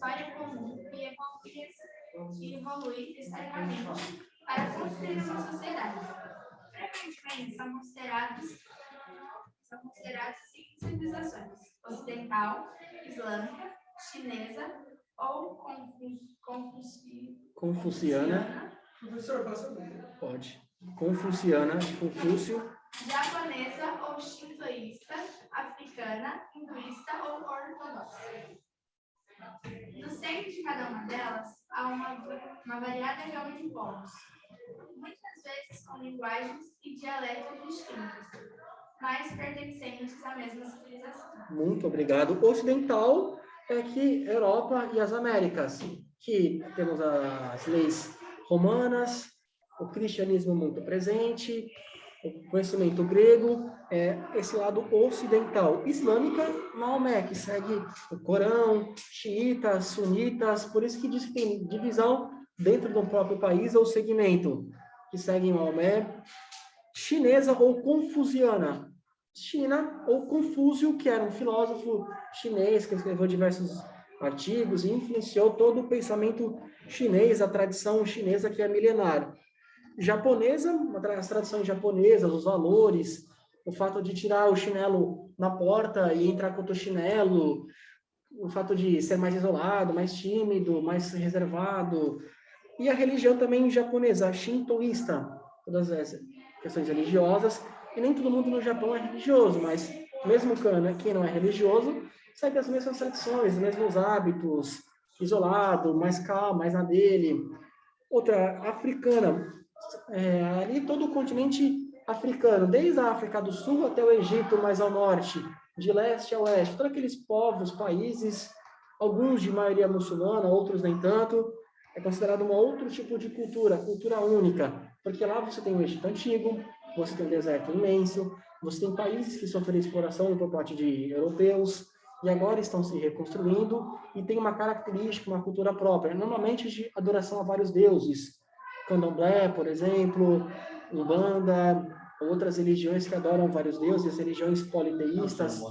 história comum e evolui historicamente para construir uma sociedade. Frequentemente são consideradas civilizações ocidental, islâmica, chinesa ou confuciana. Professor, passa bem. Pode. Confuciana, Confúcio. Japonesa ou shintoísta, africana, hinduísta ou ortodoxa. No centro de cada uma delas há uma variada gama de povos, muitas vezes com linguagens e dialetos distintos, mas pertencentes à mesma civilização. Muito obrigado. Ocidental é que Europa e as Américas, que temos as leis romanas, o cristianismo muito presente, o conhecimento grego, esse lado ocidental. Islâmica, Maomé, que segue o Corão, xiitas, sunitas, por isso que diz que tem divisão dentro do próprio país ou segmento, que seguem Maomé. Chinesa ou confuciana. China ou Confúcio, que era um filósofo chinês que escreveu diversos artigos e influenciou todo o pensamento chinês, a tradição chinesa que é milenária. Japonesa, as tradições japonesas, os valores, o fato de tirar o chinelo na porta e entrar com outro chinelo, o fato de ser mais isolado, mais tímido, mais reservado. E a religião também japonesa, shintoísta, todas essas questões religiosas. E nem todo mundo no Japão é religioso, mas mesmo quem não é religioso, segue as mesmas tradições, os mesmos hábitos, isolado, mais calmo, mais na dele. Outra, africana, ali todo o continente africano, desde a África do Sul até o Egito, mais ao norte, de leste a oeste, todos aqueles povos, países, alguns de maioria muçulmana, outros nem tanto, é considerado um outro tipo de cultura única, porque lá você tem o Egito Antigo, você tem um deserto imenso, você tem países que sofreram exploração por parte de europeus, e agora estão se reconstruindo, e tem uma característica, uma cultura própria, normalmente de adoração a vários deuses, Candomblé, por exemplo, Umbanda, outras religiões que adoram vários deuses, religiões politeístas.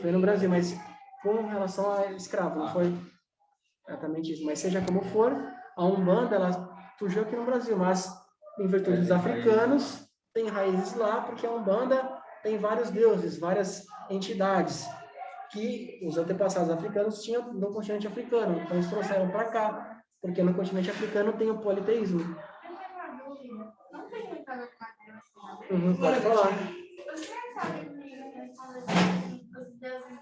Foi no Brasil, mas com relação a escravo, não foi exatamente isso. Mas seja como for, a Umbanda, ela surgiu aqui no Brasil, mas em virtude dos africanos, tem raízes lá, porque a Umbanda tem vários deuses, várias entidades que os antepassados africanos tinham no continente africano. Então, eles trouxeram para cá, porque no continente africano tem o politeísmo. Eu tenho uma dúvida. Não tem muita ver com a criança, Uhum, pode falar. Você sabe os deuses.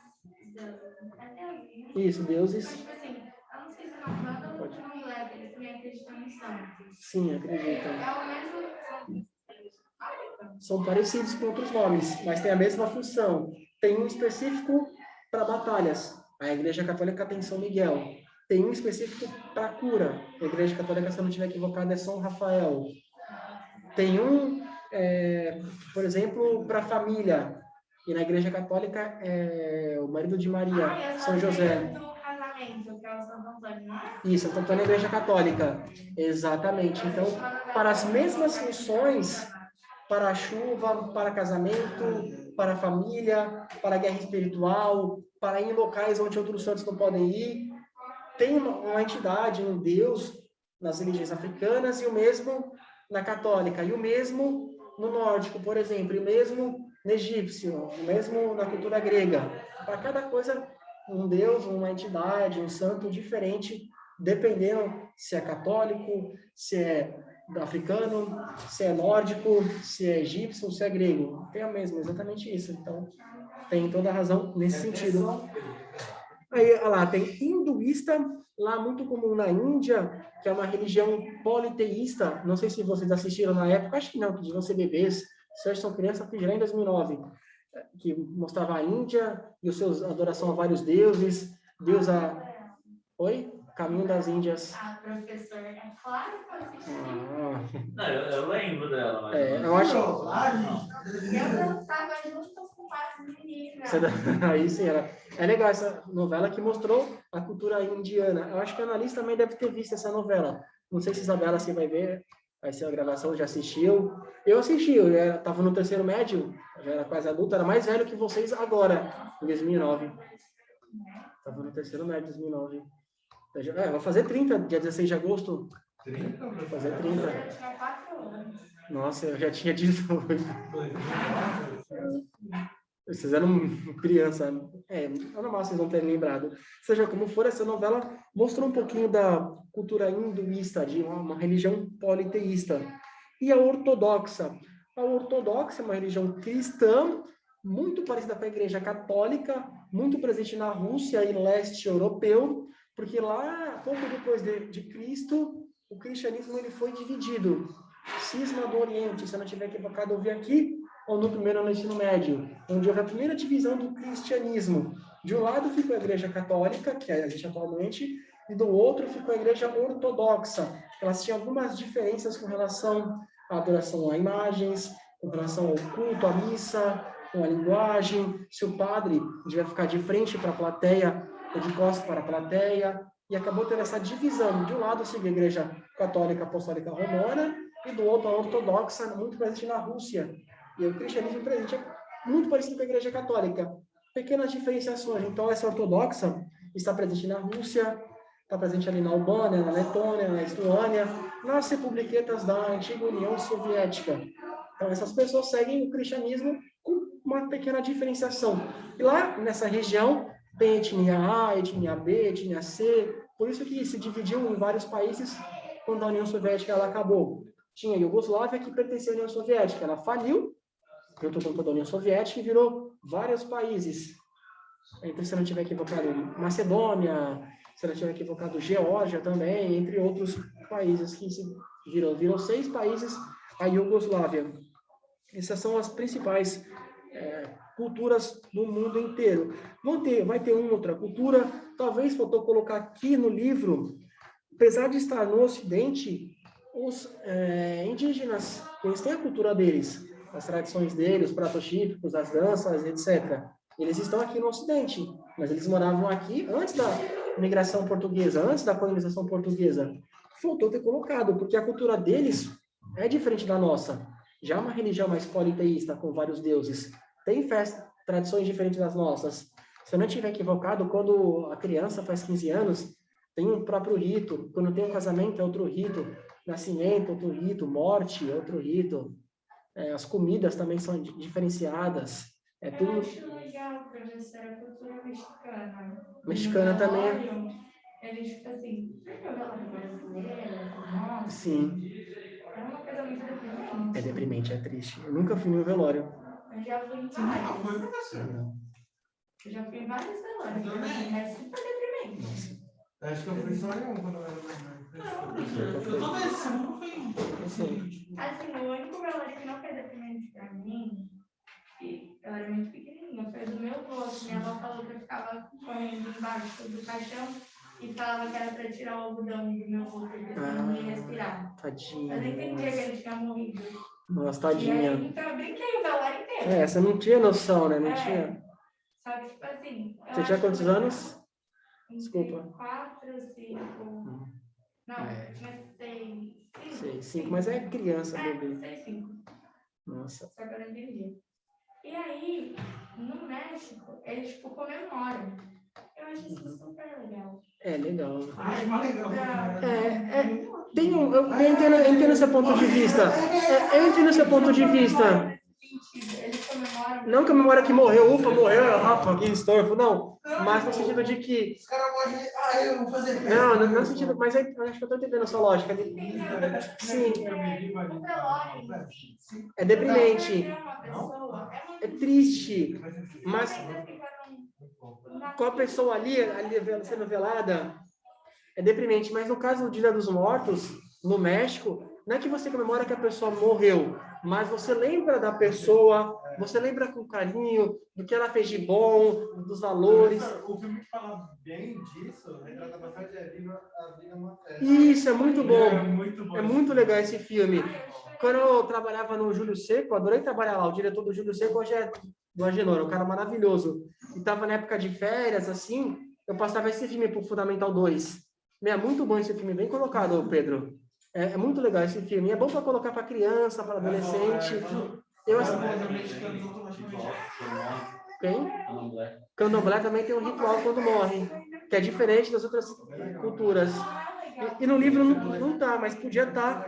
Isso, deuses. Mas, tipo assim, eu não sei se é uma banda ou um leve, eles também acreditam em santos. Sim, acreditam. É o mesmo. São parecidos com outros nomes, mas têm a mesma função. Tem um específico para batalhas. A Igreja Católica tem São Miguel. Tem um específico para cura. A Igreja Católica, se eu não estiver equivocado, é São Rafael. Tem um, por exemplo, para família. E na Igreja Católica é o marido de Maria, São José. Do casamento, que é o Santo Antônio, não é? Isso, Santo Antônio é a Igreja Católica. Exatamente. Então, para as mesmas funções, para a chuva, para casamento, para a família, para a guerra espiritual, para ir em locais onde outros santos não podem ir, tem uma entidade, um Deus nas religiões africanas e o mesmo na católica, e o mesmo no nórdico, por exemplo, e o mesmo no egípcio, o mesmo na cultura grega. Para cada coisa, um Deus, uma entidade, um santo diferente, dependendo se é católico, se é africano, se é nórdico, se é egípcio, se é grego. Tem a mesma, exatamente isso. Então, tem toda a razão nesse sentido. Aí, olha lá, tem hinduísta, lá muito comum na Índia, que é uma religião politeísta. Não sei se vocês assistiram na época, acho que não, que deviam ser bebês. Se são crianças, fui já em 2009, que mostrava a Índia e os seus adoração a vários deuses, Oi? Caminho das Índias. Ah, professor, é claro que eu assisti. Não, eu lembro dela, mas eu acho. Eu dançava junto com as meninas. Aí sim, é legal essa novela que mostrou a cultura indiana. Eu acho que a Annalise também deve ter visto essa novela. Não sei se Isabela se vai ver, vai ser a gravação, já assistiu. Eu assisti, eu estava no terceiro médio, já era quase adulto, era mais velho que vocês agora, em 2009. Estava no terceiro médio, 2009. Vou fazer 30, dia 16 de agosto. 30? Vou fazer 30. Eu tinha 4 anos. Nossa, eu já tinha 18. Vocês eram criança. É normal vocês não terem lembrado. Seja como for, essa novela mostrou um pouquinho da cultura hinduísta, de uma religião politeísta. E a ortodoxa. A ortodoxa é uma religião cristã, muito parecida com a Igreja Católica, muito presente na Rússia e leste europeu, porque lá, pouco depois de Cristo, o cristianismo ele foi dividido. Cisma do Oriente, se eu não estiver equivocado, eu vi aqui, ou no primeiro no ensino médio, onde houve a primeira divisão do cristianismo. De um lado ficou a Igreja Católica, que é a gente atualmente, e do outro ficou a Igreja Ortodoxa. Elas tinham algumas diferenças com relação à adoração a imagens, com relação ao culto, à missa, com a linguagem, se o padre devia ficar de frente para a plateia ou de costas para a plateia, e acabou tendo essa divisão. De um lado seguia a Igreja Católica Apostólica Romana, e do outro a Ortodoxa, muito presente na Rússia. E o cristianismo presente é muito parecido com a Igreja Católica. Pequenas diferenciações. Então, essa ortodoxa está presente na Rússia, está presente ali na Albânia, na Letônia, na Estônia, nas republiquetas da antiga União Soviética. Então, essas pessoas seguem o cristianismo com uma pequena diferenciação. E lá, nessa região, tem etnia A, etnia B, etnia C. Por isso que se dividiu em vários países quando a União Soviética ela acabou. Tinha a Iugoslávia, que pertencia à União Soviética. Ela faliu, junto com toda a União Soviética, e virou vários países. Então, se eu não estiver equivocado, Macedônia, se eu não estiver equivocado, Geórgia também, entre outros países que se viram 6 países a Iugoslávia. Essas são as principais culturas do mundo inteiro. Vai ter uma outra cultura, talvez faltou colocar aqui no livro, apesar de estar no Ocidente, os indígenas, eles têm a cultura deles, as tradições deles, os pratos típicos, as danças, etc. Eles estão aqui no Ocidente, mas eles moravam aqui antes da migração portuguesa, antes da colonização portuguesa. Faltou ter colocado, porque a cultura deles é diferente da nossa. Já uma religião mais politeísta, com vários deuses, tem tradições diferentes das nossas. Se eu não estiver equivocado, quando a criança faz 15 anos, tem um próprio rito. Quando tem um casamento, é outro rito. Nascimento, outro rito. Morte, outro rito. As comidas também são diferenciadas. Eu acho legal, professor, a cultura mexicana. Mexicana também. Eles, tipo assim, a velório brasileira, nossa. Sim. É uma coisa muito deprimente. É deprimente, é triste. Eu nunca fui no velório. Eu já fui em vários. Eu já fui em vários velórios. É super deprimente. Nossa. Acho que eu fui só em um quando eu era mais. Eu tô nesse, não fui. Assim, o único velório que não foi deprimente pra mim, e eu era muito pequenininha, foi do meu avô. Minha avó falou que eu ficava correndo embaixo do caixão e falava que era pra tirar o algodão do meu avô, porque senão não ia respirar. Tadinha. Eu nem entendia que ele tinha morrido. Nossa, tadinha. Aí, então eu brinquei o velório inteiro. Você não tinha noção, né? Não tinha. Só que, tipo assim... Você tinha quantos anos? Desculpa. 4, 5... Não, tinha 6. 5, mas é criança, bebê. 6, 5. Nossa. Só que eu não entendi. E aí, no México, eles, tipo, comemoram. Eu acho isso super legal. É legal. Ah, é mais legal. Eu entendo seu ponto de vista. Eu entendo seu ponto de vista. Eles comemoram. Não comemora que morreu, ufa, morreu, Rafa, que estorvo. Não, mas no sentido de que... Os caras morrem, eu vou fazer. Não, no sentido... Mas eu acho que eu estou entendendo a sua lógica. Sim. O velório em si. É deprimente. É É triste. Mas com a pessoa ali sendo velada, é deprimente. Mas no caso do Dia dos Mortos, no México, não é que você comemora que a pessoa morreu, mas você lembra da pessoa, você lembra com carinho do que ela fez de bom, dos valores. O filme que fala bem disso, retrata bastante a vida é uma festa. Isso, é muito bom. É muito bom. É muito legal esse filme. Quando eu trabalhava no Júlio Seco, eu adorei trabalhar lá. O diretor do Júlio Seco hoje é do Agenor, um cara maravilhoso. E estava na época de férias, assim, eu passava esse filme pro Fundamental 2. É muito bom esse filme, bem colocado, Pedro. É muito legal esse filme. E é bom para colocar para criança, para adolescente. Eu assim... Quem? Candomblé também tem um ritual quando morre, que é diferente das outras culturas. E no livro não tá, mas podia estar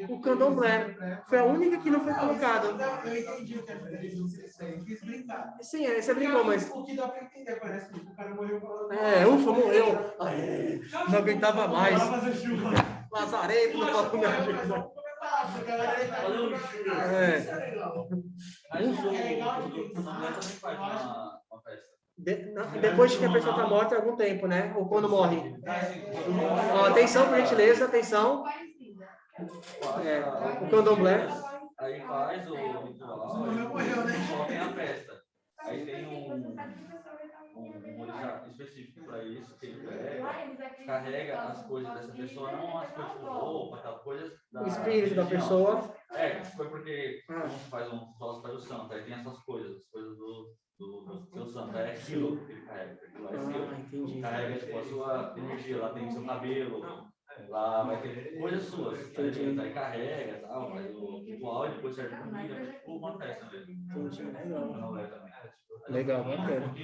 o candomblé. Foi a única que não foi colocada. Eu entendi o que eu quis brincar. Sim, você brincou, mas... O que dá pra entender, parece que o cara morreu falando... Ufa, morreu. Não aguentava mais. Lazarento, não pode comer. Depois que a pessoa está morta, algum tempo, né? Ou quando morre. Ó, atenção, por gentileza, atenção. O candomblé. Aí faz o ritual, aí tem a festa. Aí tem um orixá específico para isso, que ele carrega as coisas dessa pessoa, não as coisas de roupa, tal, coisas da O espírito da pessoa. Foi porque faz um ritual para o santo, aí tem essas coisas, as coisas do seu santo, é aquilo que ele carrega. Entendi. Carrega tipo, a sua energia, lá tem o seu cabelo, lá vai ter coisas suas, aí carrega e tal, faz o ritual e depois serve comida, é tipo uma festa mesmo. Entendi, legal. Legal, bacana.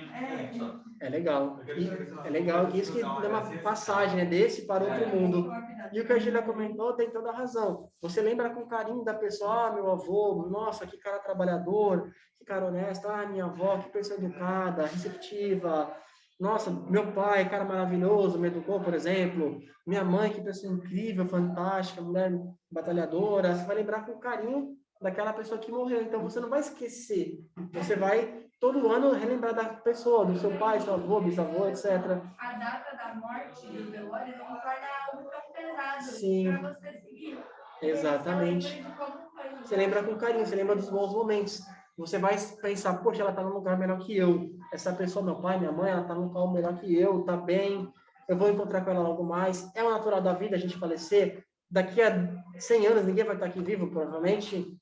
É legal. E é legal que isso que dá uma passagem, né, desse para outro mundo. E o que a Gília comentou tem toda a razão. Você lembra com carinho da pessoa, meu avô, nossa, que cara trabalhador, que cara honesto, minha avó, que pessoa educada, receptiva. Nossa, meu pai, cara maravilhoso, me educou, por exemplo. Minha mãe, que pessoa incrível, fantástica, mulher batalhadora. Você vai lembrar com carinho daquela pessoa que morreu. Então, você não vai esquecer. Você vai, todo ano, relembrar da pessoa, do seu pai, seu avô, bisavô, etc. A data da morte do velório não torna algo tão pesado para você seguir. Exatamente. Você lembra com carinho, você lembra dos bons momentos. Você vai pensar, poxa, ela está num lugar melhor que eu. Essa pessoa, meu pai, minha mãe, ela está num local melhor que eu, está bem. Eu vou encontrar com ela logo mais. É o natural da vida a gente falecer. Daqui a 100 anos, ninguém vai estar aqui vivo, provavelmente.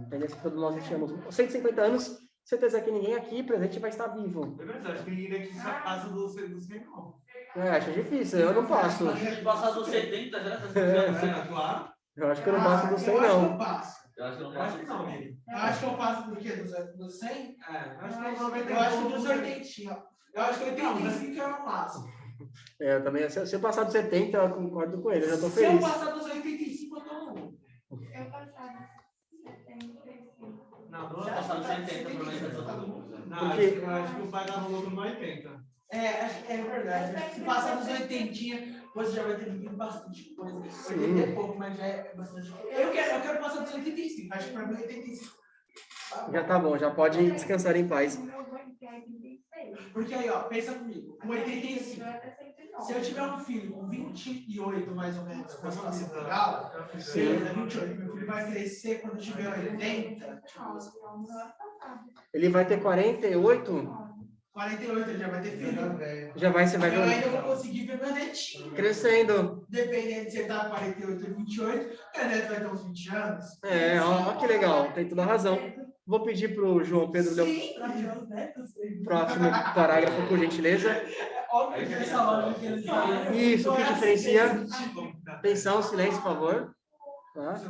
Tendência que todos nós tínhamos 150 anos, certeza que ninguém aqui presente vai estar vivo. É verdade, acho que ninguém aqui já passa dos 100 não. Acho difícil, eu não passo. Se passar dos 70 já Claro. Eu acho que eu não passo dos 100, não. Eu acho que eu não Eu acho passo. que não, amigo. Eu acho que eu passo do quê? Dos 100? Eu acho que dos 80. Eu acho que 85 é o máximo. Eu também, se eu passar dos 70, eu concordo com ele, eu já tô Se eu feliz. passar dos 85, eu tô no. Eu passava 75. Não, Se passar dos 70, provavelmente é todo mundo. Não, eu acho que o pai dava louco no 80. É verdade. Se passar dos 80, você já vai ter vivido bastante coisa. 80 é pouco, mas já é bastante coisa. Eu quero passar dos 85. Acho que para mim 85. Já tá bom, já pode descansar em paz. Porque aí, ó, pensa comigo. Com 85. Se eu tiver um filho com 28, mais ou menos, com a situação legal, beleza, 28, meu filho vai crescer quando tiver 80. Ele vai ter 48? 48, ele já vai ter filho. Já vai, você vai Eu ver. ainda vou conseguir ver meu netinho. Crescendo. Dependendo de você tá 48 ou 28, meu neto vai ter uns 20 anos. Ó que legal, tem toda a razão. Vou pedir para o João Pedro ler o próximo parágrafo, por gentileza. Óbvio que essa hora que ele fala. Isso, o que diferencia? Atenção, silêncio, por favor. Tá?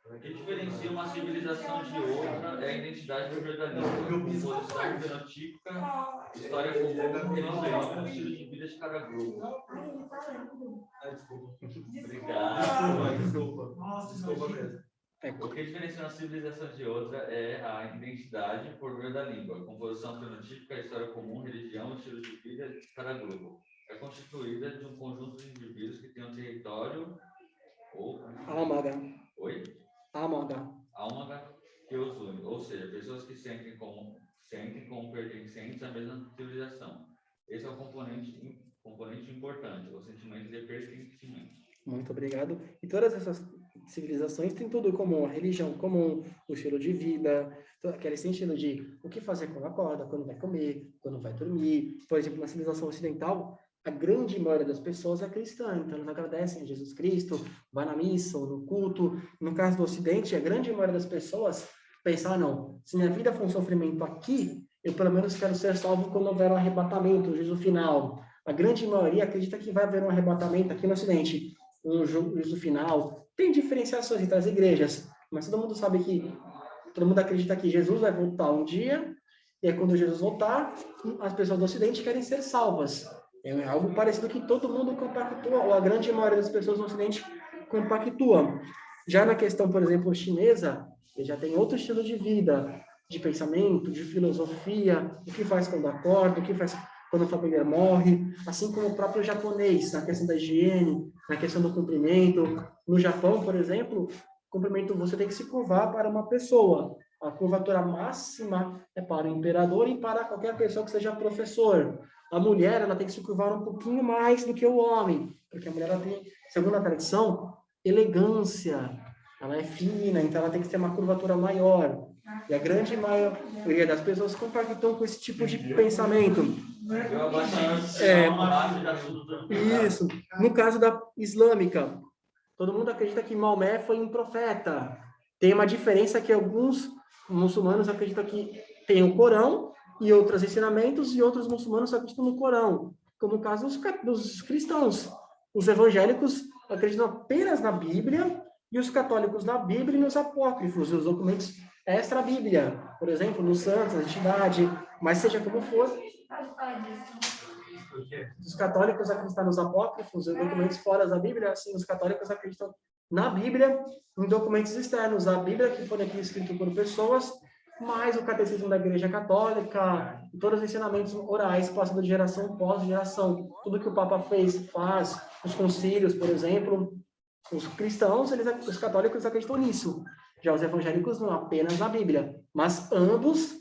O que diferencia uma civilização de outra é a identidade do verdadeiro, composição fenotípica, história comum, religião, estilo de vida de cada grupo. Obrigado. Desculpa mesmo. O que diferencia uma civilização de outra é a identidade por meio da língua, composição fenotípica, história comum, religião, estilo de vida de cada grupo. É constituída de um conjunto de indivíduos que têm um território ou... Álmaga. Oi? Álmaga. Álmaga que os une, ou seja, pessoas que sentem como pertencentes à mesma civilização. Esse é o componente importante, o sentimento de pertencimento. Muito obrigado. E todas essas civilizações têm tudo comum, a religião comum, o estilo de vida, aquele sentido de o que fazer quando acorda, quando vai comer, quando vai dormir. Por exemplo, na civilização ocidental, a grande maioria das pessoas é cristã, então elas agradecem a Jesus Cristo, vai na missa ou no culto. No caso do Ocidente, a grande maioria das pessoas pensa, não, se minha vida for um sofrimento aqui, eu pelo menos quero ser salvo quando houver um arrebatamento, o juízo final. A grande maioria acredita que vai haver um arrebatamento aqui no Ocidente, um juízo final. Tem diferenciações entre as igrejas, mas todo mundo sabe que, todo mundo acredita que Jesus vai voltar um dia E aí, quando Jesus voltar, as pessoas do Ocidente querem ser salvas. É algo parecido que todo mundo compactua, ou a grande maioria das pessoas no Ocidente compactua. Já na questão, por exemplo, chinesa, ele já tem outro estilo de vida, de pensamento, de filosofia, o que faz quando acorda, o que faz quando a família morre, assim como o próprio japonês, na questão da higiene, na questão do cumprimento. No Japão, por exemplo, cumprimento, você tem que se curvar para uma pessoa. A curvatura máxima é para o imperador e para qualquer pessoa que seja professor. A mulher, ela tem que se curvar um pouquinho mais do que o homem, porque a mulher, ela tem, segundo a tradição, elegância. Ela é fina, então ela tem que ter uma curvatura maior. E a grande maioria das pessoas compactam com esse tipo de pensamento. Isso. No caso da islâmica, todo mundo acredita que Maomé foi um profeta. Tem uma diferença que alguns muçulmanos acreditam que tem o Corão e outros ensinamentos, e outros muçulmanos acreditam no Corão, como o caso dos cristãos. Os evangélicos acreditam apenas na Bíblia, e os católicos na Bíblia e nos apócrifos, os documentos extra-Bíblia, por exemplo, nos santos, na entidade, mas seja como for. Os católicos acreditam nos apócrifos, em documentos fora da Bíblia, assim, os católicos acreditam na Bíblia, em documentos externos, a Bíblia que foi aqui escrito por pessoas, mais o catecismo da Igreja Católica, todos os ensinamentos orais passando de geração pós geração, tudo que o Papa faz, os concílios, por exemplo. Os cristãos, os católicos acreditam nisso. Já os evangélicos não, apenas na Bíblia. Mas ambos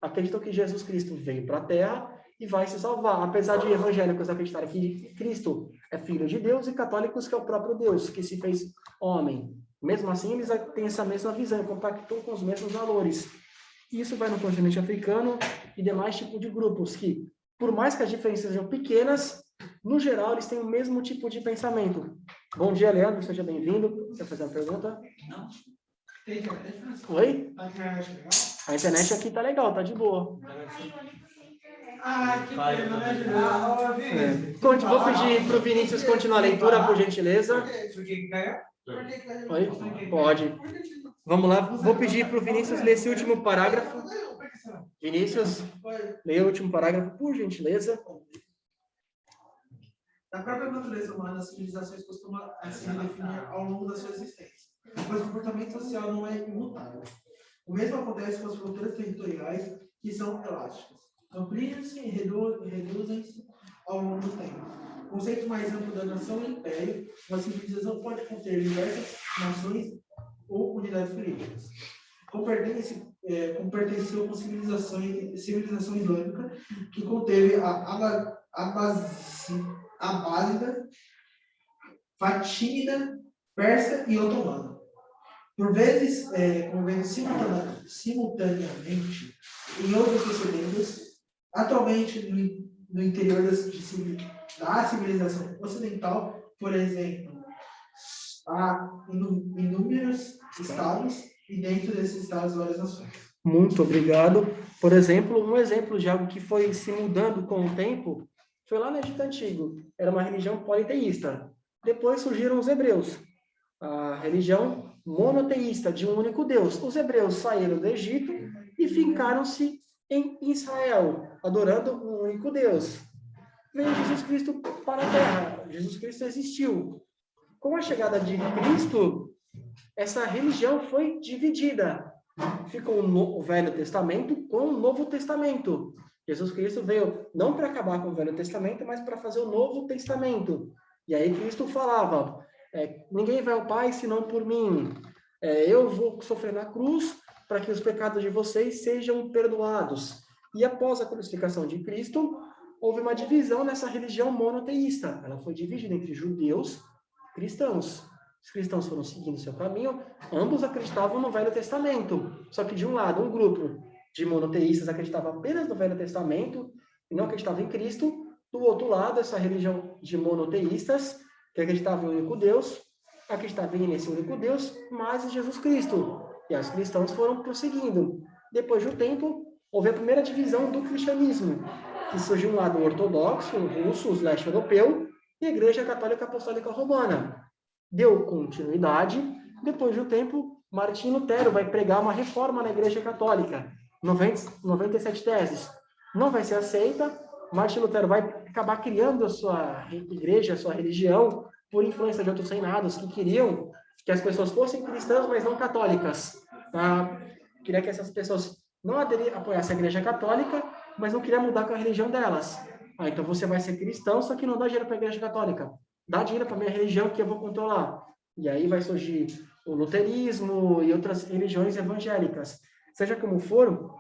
acreditam que Jesus Cristo veio para a Terra e vai se salvar. Apesar de evangélicos acreditarem que Cristo é filho de Deus e católicos que é o próprio Deus, que se fez homem. Mesmo assim, eles têm essa mesma visão, compactuam com os mesmos valores. Isso vai no continente africano e demais tipos de grupos que, por mais que as diferenças sejam pequenas, no geral, eles têm o mesmo tipo de pensamento. Bom dia, Leandro, seja bem-vindo. Você vai fazer uma pergunta? Não. Tem internet? Oi? A internet legal? A internet aqui tá legal, tá de boa. Ah, que pena, né, Juliano? Vou pedir para o Vinícius continuar a leitura, por gentileza. Por que ganhou? Oi? Pode. Vamos lá, vou pedir para o Vinícius ler esse último parágrafo. Vinícius, leia o último parágrafo, por gentileza. Na própria natureza humana, as civilizações costumam se definir ao longo da sua existência, pois o comportamento social não é imutável. O mesmo acontece com as fronteiras territoriais, que são elásticas. Ampliam-se e reduzem-se ao longo do tempo. O conceito mais amplo da nação e império, uma civilização pode conter diversas nações ou unidades políticas. Como pertenceu uma civilização islâmica, que conteve a Abásida, Fatímida, Persa e Otomana. Por vezes, convivendo simultaneamente em outras sociedades, atualmente no interior da civilização ocidental, por exemplo, há inúmeros estados e dentro desses estados várias nações. Muito obrigado. Por exemplo, um exemplo de algo que foi se mudando com o tempo foi lá no Egito Antigo. Era uma religião politeísta. Depois surgiram os hebreus, a religião monoteísta, de um único Deus. Os hebreus saíram do Egito e fincaram-se em Israel, adorando um único Deus. Veio Jesus Cristo para a Terra. Jesus Cristo existiu. Com a chegada de Cristo, essa religião foi dividida. Ficou o Velho Testamento com o Novo Testamento. Jesus Cristo veio não para acabar com o Velho Testamento, mas para fazer o Novo Testamento. E aí Cristo falava, ninguém vai ao Pai senão por mim. Eu vou sofrer na cruz para que os pecados de vocês sejam perdoados. E após a crucificação de Cristo, houve uma divisão nessa religião monoteísta. Ela foi dividida entre judeus e cristãos. Os cristãos foram seguindo seu caminho, ambos acreditavam no Velho Testamento. Só que de um lado, um grupo de monoteístas acreditava apenas no Velho Testamento e não acreditava em Cristo. Do outro lado, essa religião de monoteístas, que acreditava em um único Deus, acreditava nesse único Deus, mas em Jesus Cristo. E os cristãos foram prosseguindo. Depois de um tempo, houve a primeira divisão do cristianismo, que surgiu um lado ortodoxo, o russo, o leste europeu, e a Igreja Católica Apostólica Romana. Deu continuidade. Depois de um tempo, Martim Lutero vai pregar uma reforma na Igreja Católica. 97 teses. Não vai ser aceita. Martin Lutero vai acabar criando a sua igreja, a sua religião, por influência de outros reinados que queriam que as pessoas fossem cristãs, mas não católicas. Tá? Queria que essas pessoas não apoiassem a igreja católica, mas não queria mudar com a religião delas. Então você vai ser cristão, só que não dá dinheiro para a igreja católica. Dá dinheiro para a minha religião que eu vou controlar. E aí vai surgir o luterismo e outras religiões evangélicas. Seja como for,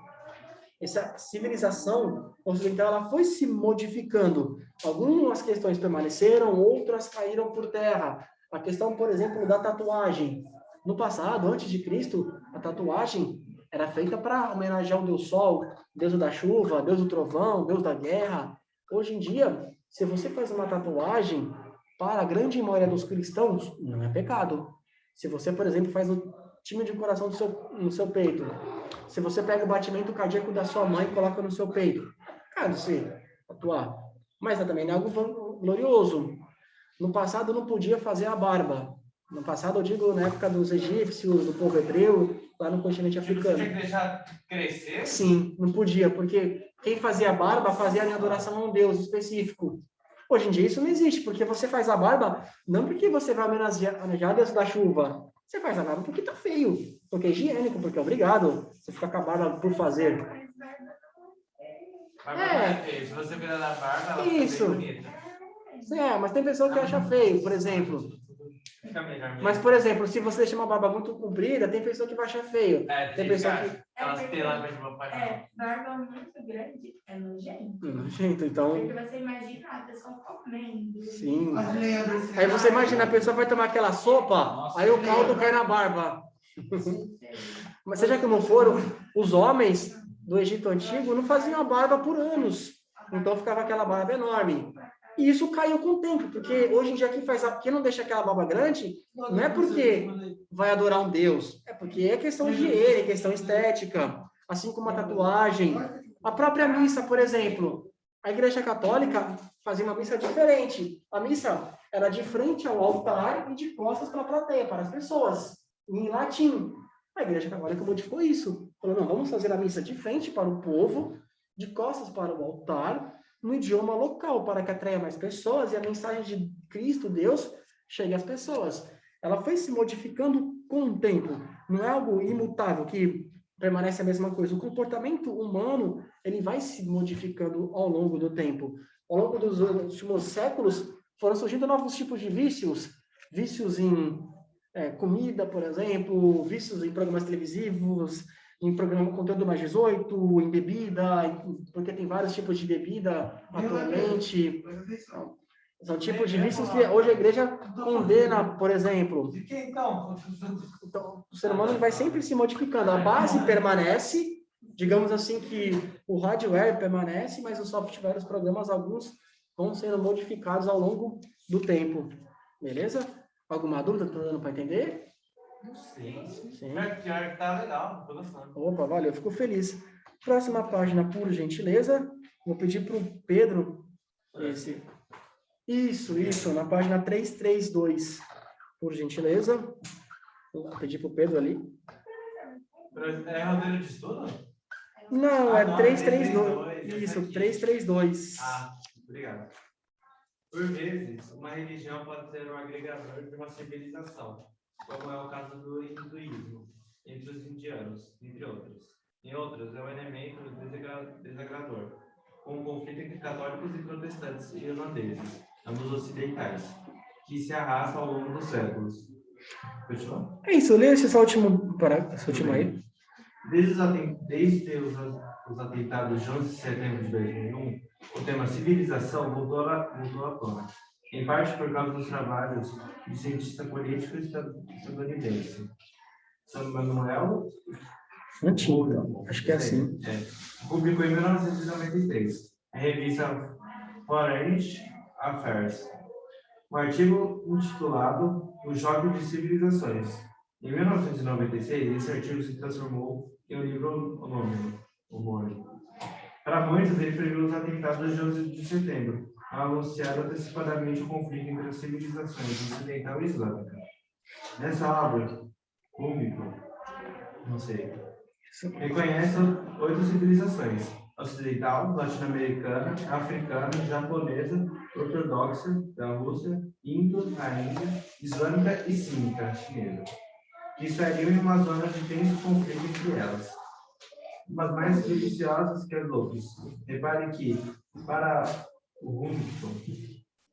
essa civilização ocidental ela foi se modificando. Algumas questões permaneceram, outras caíram por terra. A questão, por exemplo, da tatuagem. No passado, antes de Cristo, a tatuagem era feita para homenagear o Deus Sol, Deus da chuva, Deus do trovão, Deus da guerra. Hoje em dia, se você faz uma tatuagem, para a grande maioria dos cristãos, não é pecado. Se você, por exemplo, faz o time de coração no seu peito, se você pega o batimento cardíaco da sua mãe e coloca no seu peito, cara, você tatuar. Mas também não é algo glorioso. No passado, não podia fazer a barba. No passado, eu digo, na época dos egípcios, do povo hebreu, lá no continente africano. Você tinha que deixar crescer? Sim, não podia, porque quem fazia barba fazia em adoração a um Deus específico. Hoje em dia isso não existe, porque você faz a barba não porque você vai homenagear Deus da chuva. Você faz a barba porque tá feio, porque é higiênico, porque é obrigado. Você fica com a barba por fazer. Se você virar da barba, ela Isso. fica bem bonita. Mas tem pessoa que acha feio, por exemplo. Fica melhor mesmo. Mas, por exemplo, se você deixa uma barba muito comprida, tem pessoa que vai achar feio. Tem pessoa que... Elas pelas de meu pai. Barba muito grande é nojento. Nojento, então... Porque você imagina a pessoa comendo. Sim. Aí você imagina, a pessoa vai tomar aquela sopa, aí o caldo cai na barba. Mas seja como for, os homens do Egito Antigo não faziam a barba por anos. Então ficava aquela barba enorme. E isso caiu com o tempo, porque hoje em dia quem não deixa aquela barba grande, não é porque vai adorar um Deus, é porque é questão de higiene, questão estética, assim como a tatuagem. A própria missa, por exemplo, a Igreja Católica fazia uma missa diferente. A missa era de frente ao altar e de costas para a plateia, para as pessoas, em latim. A Igreja Católica modificou isso. Falou, não, vamos fazer a missa de frente para o povo, de costas para o altar, no idioma local, para que atraia mais pessoas e a mensagem de Cristo, Deus, chegue às pessoas. Ela foi se modificando com o tempo. Não é algo imutável, que permanece a mesma coisa. O comportamento humano, ele vai se modificando ao longo do tempo. Ao longo dos últimos séculos, foram surgindo novos tipos de vícios. Vícios em comida, por exemplo, vícios em programas televisivos, em programa conteúdo mais 18, em bebida, porque tem vários tipos de bebida atualmente. São tipos de vícios que hoje a igreja condena, por exemplo. De que então? Então, o ser humano vai sempre se modificando. A base permanece, digamos assim que o hardware permanece, mas o software, os programas, alguns vão sendo modificados ao longo do tempo. Beleza? Alguma dúvida? Estou dando para entender? Não sei. Sim. Pior que tá legal, tô gostando. Opa, valeu, fico feliz. Próxima página, por gentileza. Vou pedir para o Pedro esse. Isso, na página 332, por gentileza. Vou pedir para o Pedro ali. É roteiro de estudo? Não, Ah, é não, 332. Isso, 332. Ah, obrigado. Por vezes, uma religião pode ser um agregador de uma civilização, como é o caso do hinduísmo, entre os indianos, entre outros. Em outros, é um elemento desagradador, com um conflito entre católicos e protestantes e irlandeses, ambos ocidentais, que se arrasta ao longo dos séculos. Fechou? É isso, lê esse último aí. Desde os atentados de 11 de setembro de 2001, o tema civilização voltou à tona, em parte por causa dos trabalhos do cientista político estadunidense São Manuel Antigo, acho que é assim. Publicou em 1993 a revista Foreign Affairs um artigo intitulado O Choque de Civilizações. Em 1996, esse artigo se transformou em um livro homônimo. Para muitos, ele previu os atentados de 11 de setembro, ao anunciar antecipadamente o conflito entre as civilizações ocidental e islâmica. Nessa obra, público, não sei, Reconhece 8 civilizações: ocidental, latino-americana, africana, japonesa, ortodoxa, da Rússia, indo, da Índia, islâmica e cínica, chinesa, que estariam em uma zona de tenso conflito entre elas, umas mais deliciosas que as outras. Repare que, para o Huntington,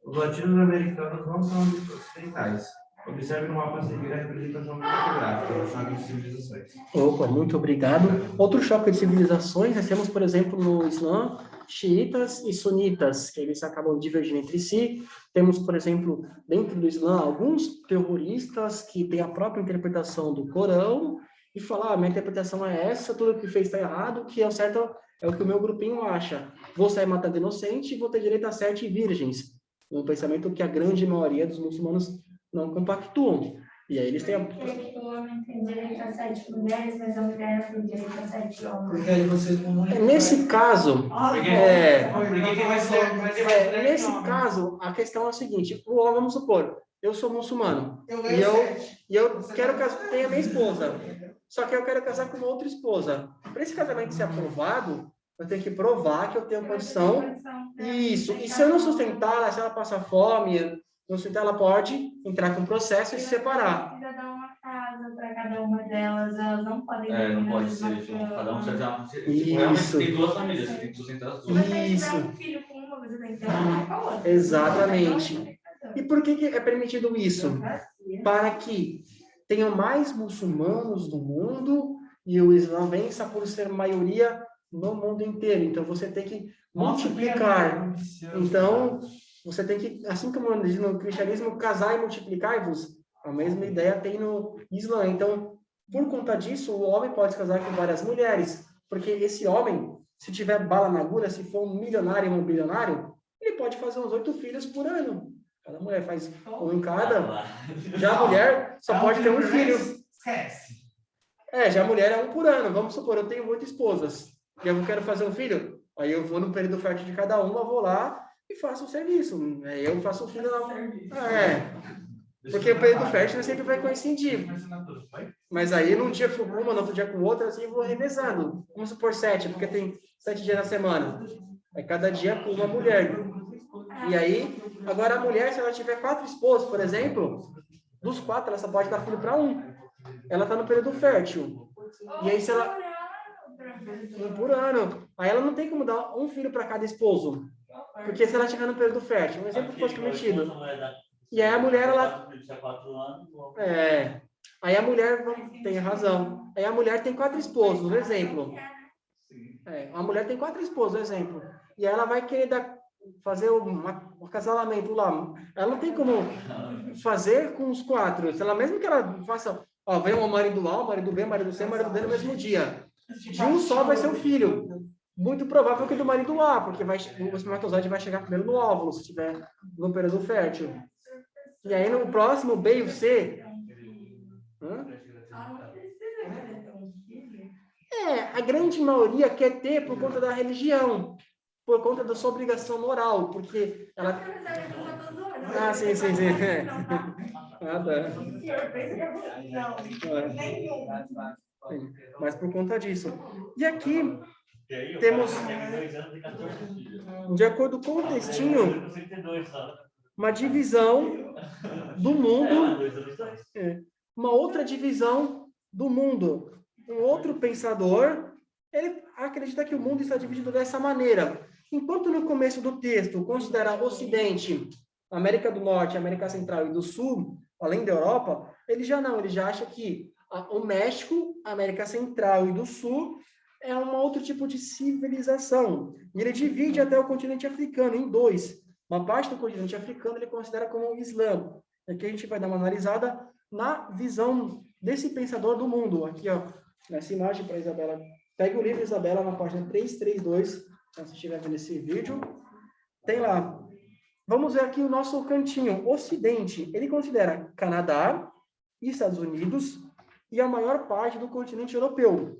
os latino-americanos não são ocidentais. Observe no mapa a seguir a representação cartográfica do choque de civilizações. Opa, muito obrigado. Outro choque de civilizações, nós temos, por exemplo, no Islã, xiitas e sunitas, que eles acabam divergindo entre si. Temos, por exemplo, dentro do Islã, alguns terroristas que têm a própria interpretação do Corão e falam, minha interpretação é essa, tudo que fez está errado, o que é o certo é o que o meu grupinho acha. Vou sair matando inocente e vou ter direito a 7 virgens. Um pensamento que a grande maioria dos muçulmanos não compactuam. E aí eles têm Porque o homem tem direito a 7 mulheres, mas a mulher tem direito a 7 homens. Porque aí você não Nesse caso, nesse caso, caso, a questão é a seguinte, vamos supor, eu sou muçulmano, e eu quero ter a minha esposa, só que eu quero casar com uma outra esposa. Para esse casamento ser aprovado, eu tenho que provar que eu tenho condição. Isso. E se eu não sustentar, se ela passar fome, não sustentar, ela pode entrar com o processo e se separar. Precisa dar uma casa para cada uma delas, elas não podem dormir Não na pode mesma ser junto. Cada um precisa Isso. realmente tem 2 famílias, você tem que sustentar as 2. Se você Isso. tiver um filho com uma, você tem que ter um com a outra. Exatamente. E por que é permitido isso? Para que tenham mais muçulmanos no mundo e o Islã vença por ser maioria no mundo inteiro. Então, você tem que multiplicar. Então, você tem que, assim como diz no cristianismo, casar e multiplicar-vos, a mesma ideia tem no Islã. Então, por conta disso, o homem pode se casar com várias mulheres, porque esse homem, se tiver bala na agulha, se for um milionário ou um bilionário, ele pode fazer uns 8 filhos por ano. Cada mulher faz um em cada. Já a mulher só pode ter um filho. Esquece. Já a mulher é um por ano. Vamos supor, eu tenho 8 esposas. E eu quero fazer um filho. Aí eu vou no período fértil de cada uma, vou lá e faço o serviço. Aí eu faço o filho lá. Porque o período fértil sempre vai coincidir. Mas aí num dia com uma, no outro dia com outra, assim eu vou revezando. Vamos supor 7, porque tem 7 dias na semana. Aí cada dia com uma mulher. E aí, agora a mulher, se ela tiver 4 esposos, por exemplo, dos 4, ela só pode dar filho para um. Ela está no período fértil. E aí, se ela. Um por ano. Aí ela não tem como dar um filho para cada esposo. Porque se ela estiver no período fértil, um exemplo fosse permitido. E aí a mulher, ela. Aí a mulher tem razão. Aí a mulher tem 4 esposos, um exemplo. A mulher tem 4 esposos, um exemplo. E aí ela vai querer fazer um acasalamento lá. Ela não tem como fazer com os 4. Se ela, mesmo que ela faça, vem o marido A, o marido B, o marido C, o marido D no mesmo dia. De um só vai ser o filho. Muito provável que do marido A, porque o espermatozoide vai chegar primeiro no óvulo, se estiver no período fértil. E aí no próximo, B e o C. A grande maioria quer ter por conta da religião, por conta da sua obrigação moral, porque ela. Sim. Mas por conta disso. E aqui temos, de acordo com o textinho, uma divisão do mundo, uma outra divisão do mundo. Um outro pensador, ele acredita que o mundo está dividido dessa maneira. Enquanto no começo do texto considera Ocidente, América do Norte, América Central e do Sul, além da Europa, ele já acha que o México, América Central e do Sul é um outro tipo de civilização. E ele divide até o continente africano em 2. Uma parte do continente africano ele considera como o Islã. Aqui a gente vai dar uma analisada na visão desse pensador do mundo. Aqui, nessa imagem para Isabela. Pega o livro, Isabela, na página 332, se você estiver vendo esse vídeo. Tem lá. Vamos ver aqui o nosso cantinho. Ocidente, ele considera Canadá, Estados Unidos e a maior parte do continente europeu.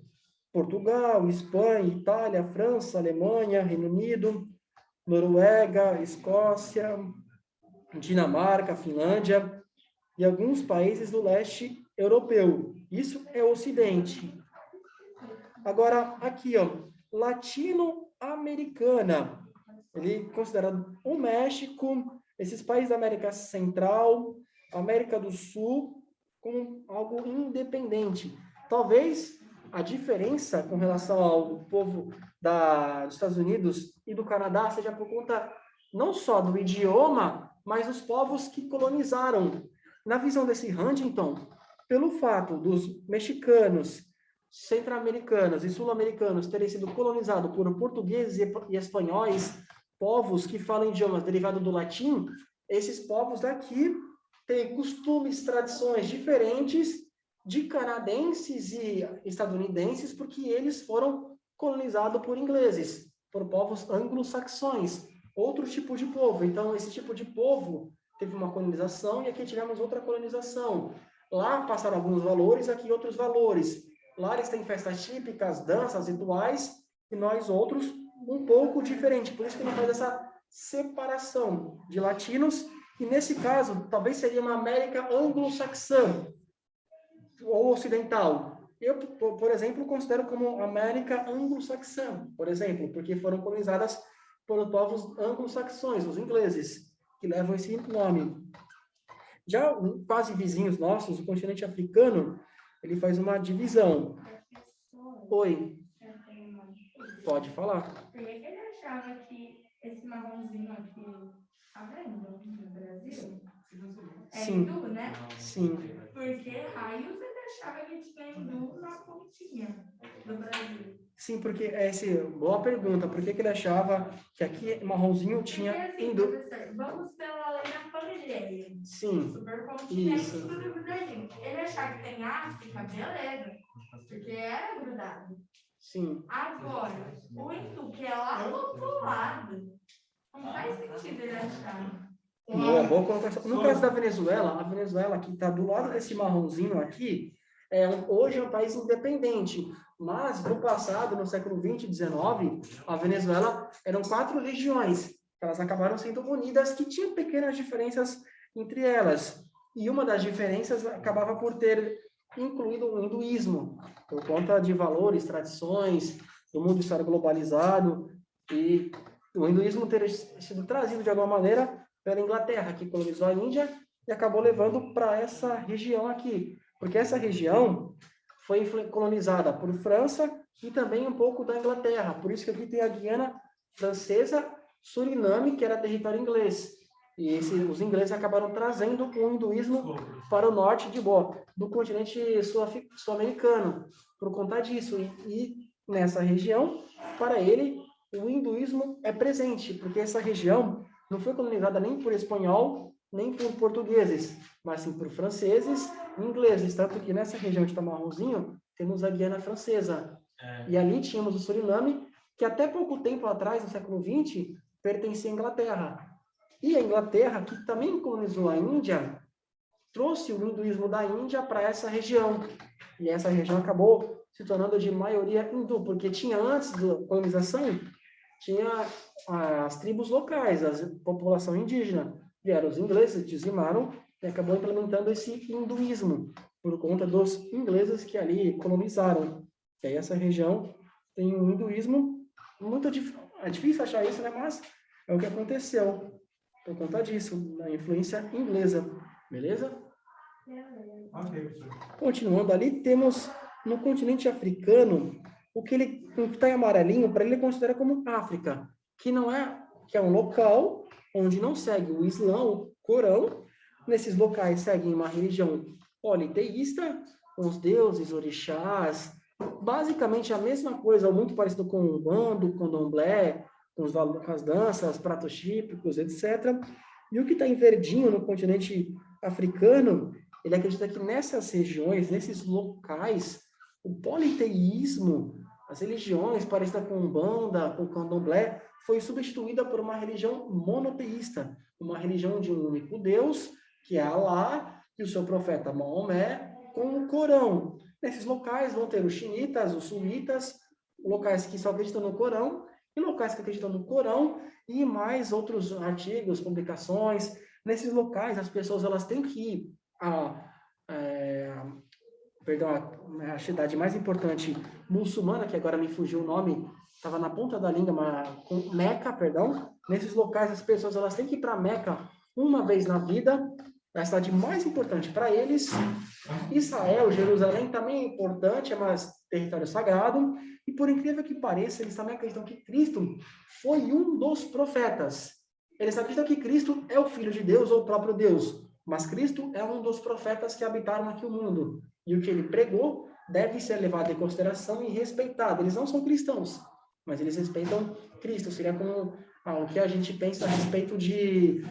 Portugal, Espanha, Itália, França, Alemanha, Reino Unido, Noruega, Escócia, Dinamarca, Finlândia e alguns países do leste europeu. Isso é o Ocidente. Agora, aqui, ó, latino-americana. Ele considera o México, esses países da América Central, América do Sul, como algo independente. Talvez a diferença com relação ao povo dos Estados Unidos e do Canadá seja por conta não só do idioma, mas dos povos que colonizaram. Na visão desse Huntington, pelo fato dos mexicanos, centro-americanos e sul-americanos terem sido colonizados por portugueses e espanhóis, povos que falam idiomas derivados do latim, esses povos daqui têm costumes, tradições diferentes de canadenses e estadunidenses, porque eles foram colonizados por ingleses, por povos anglo-saxões, outro tipo de povo. Então, esse tipo de povo teve uma colonização e aqui tivemos outra colonização. Lá passaram alguns valores, aqui outros valores. Lá eles têm festas típicas, danças, rituais, e nós outros um pouco diferente. Por isso que ele faz essa separação de latinos, e nesse caso, talvez seria uma América anglo-saxã, ou ocidental. Eu, por exemplo, considero como América anglo-saxã, por exemplo, porque foram colonizadas por povos anglo-saxões, os ingleses, que levam esse nome. Já quase vizinhos nossos, o continente africano, ele faz uma divisão. Oi. Pode falar. Por que ele achava que esse marronzinho aqui, tá vendo, no Brasil? É Sim. hindu, né? Sim. Porque raios ele achava que tinha hindu na pontinha do Brasil. Sim, porque boa pergunta. Por que ele achava que aqui marronzinho tinha Porque, assim, hindu? professor, vamos pela lei da Pangea. Sim. Supercontinente Isso. tudo grudadinho. Ele achava que tem África, beleza. Porque era grudado. Sim. Agora, o hindu, que é lá do outro lado, não faz sentido ele achar. Boa colocação. No caso da Venezuela, a Venezuela que está do lado desse marronzinho aqui, hoje é um país independente, mas no passado, no século 20 e 19, a Venezuela eram 4 regiões, elas acabaram sendo unidas, que tinham pequenas diferenças entre elas, e uma das diferenças acabava por ter incluído o hinduísmo, por conta de valores, tradições, do mundo estar globalizado, e o hinduísmo ter sido trazido de alguma maneira pela Inglaterra, que colonizou a Índia e acabou levando para essa região aqui. Porque essa região foi colonizada por França e também um pouco da Inglaterra. Por isso que aqui tem a Guiana Francesa, Suriname, que era território inglês. E os ingleses acabaram trazendo o hinduísmo para o norte do continente sul-americano, por conta disso. E nessa região, para ele, o hinduísmo é presente, porque essa região não foi colonizada nem por espanhol, nem por portugueses, mas sim por franceses e ingleses. Tanto que nessa região de Tamarronzinho, temos a Guiana Francesa. E ali tínhamos o Suriname, que até pouco tempo atrás, no século XX, pertencia à Inglaterra. E a Inglaterra, que também colonizou a Índia, trouxe o hinduísmo da Índia para essa região. E essa região acabou se tornando de maioria hindu, porque tinha antes da colonização, tinha as tribos locais, a população indígena. Vieram os ingleses, dizimaram, e acabou implementando esse hinduísmo, por conta dos ingleses que ali colonizaram. E aí essa região tem um hinduísmo muito difícil. É difícil achar isso, né? Mas é o que aconteceu, por conta disso, da influência inglesa. Beleza? Ok, professor. Continuando ali, temos no continente africano, o que está em amarelinho, para ele considera como África, que é um local onde não segue o Islã, o Corão. Nesses locais seguem uma religião politeísta, com os deuses, orixás, basicamente a mesma coisa, muito parecido com o bando, com o candomblé, com as danças, pratos típicos, etc. E o que está em verdinho no continente africano, ele acredita que nessas regiões, nesses locais, o politeísmo, as religiões parecidas com Umbanda, com Candomblé, foi substituída por uma religião monoteísta, uma religião de um único Deus, que é Alá, e o seu profeta Maomé, com o Corão. Nesses locais vão ter os xiitas, os sunitas, locais que só acreditam no Corão, e locais que acreditam no Corão, e mais outros artigos, publicações. Nesses locais, as pessoas elas têm que ir perdão, a cidade mais importante muçulmana, que agora me fugiu o nome, estava na ponta da língua, Meca, perdão. Nesses locais, as pessoas elas têm que ir para Meca uma vez na vida, é a cidade mais importante para eles. Israel, Jerusalém também é importante, é mais território sagrado, e por incrível que pareça, eles também acreditam que Cristo foi um dos profetas. Eles acreditam que Cristo é o Filho de Deus ou o próprio Deus, mas Cristo é um dos profetas que habitaram aqui o mundo. E o que ele pregou deve ser levado em consideração e respeitado. Eles não são cristãos, mas eles respeitam Cristo. Seria como o que a gente pensa a respeito de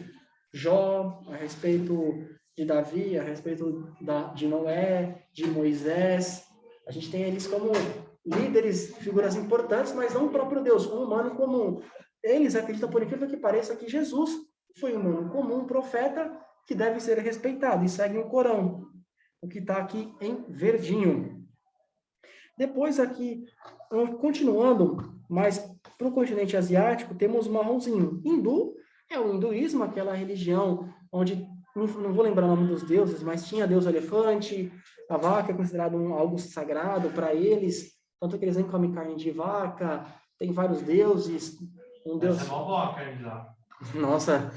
Jó, a respeito de Davi, a respeito de Noé, de Moisés. A gente tem eles como líderes, figuras importantes, mas não o próprio Deus, um humano comum. Eles acreditam, por incrível que pareça, que Jesus foi um humano comum, um profeta, que deve ser respeitado, e seguem o Corão, o que está aqui em verdinho. Depois aqui, continuando, mas para o continente asiático, temos o marronzinho. Hindu é o hinduísmo, aquela religião onde, não vou lembrar o nome dos deuses, mas tinha deus elefante, a vaca é considerada algo sagrado para eles, tanto que eles nem comem carne de vaca, tem vários deuses, um deus... Essa é uma boa carne lá. Nossa,